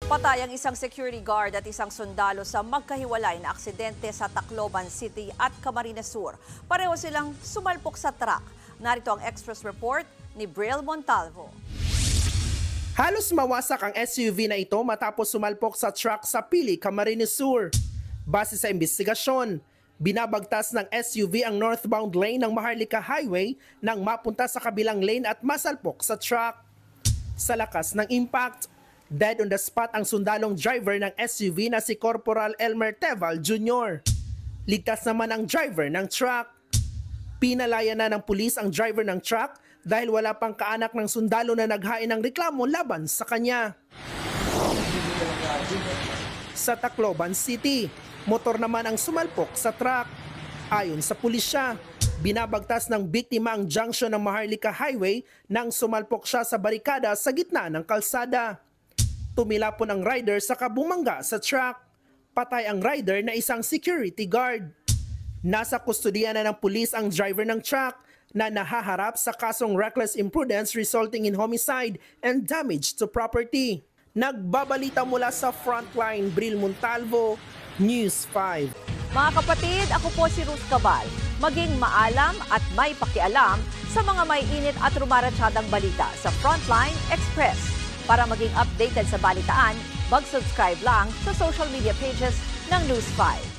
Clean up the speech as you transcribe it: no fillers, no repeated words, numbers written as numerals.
Patay ang isang security guard at isang sundalo sa magkahiwalay na aksidente sa Tacloban City at Camarines Sur. Pareho silang sumalpok sa truck. Narito ang Express Report ni Briel Montalvo. Halos mawasak ang SUV na ito matapos sumalpok sa truck sa Pili, Camarines Sur. Base sa investigasyon, binabagtas ng SUV ang northbound lane ng Maharlika Highway nang mapunta sa kabilang lane at masalpok sa truck. Sa lakas ng impact, dead on the spot ang sundalong driver ng SUV na si Corporal Elmer Teval Jr. Ligtas naman ang driver ng truck. Pinalaya na ng pulis ang driver ng truck dahil wala pang kaanak ng sundalo na naghain ng reklamo laban sa kanya. Sa Tacloban City, motor naman ang sumalpok sa truck. Ayon sa pulisya, binabagtas ng biktima ang junction ng Maharlika Highway nang sumalpok siya sa barikada sa gitna ng kalsada. Tumilapon ang rider sa bumangga sa truck. Patay ang rider na isang security guard. Nasa kustodiya na ng pulis ang driver ng truck na nahaharap sa kasong reckless imprudence resulting in homicide and damage to property. Nagbabalita mula sa Frontline, Briel Montalvo, News 5. Mga kapatid, ako po si Ruth Cabal. Maging maalam at may pakialam sa mga may init at rumaratsadang balita sa Frontline Express. Para maging updated sa balitaan, mag-subscribe lang sa social media pages ng News 5.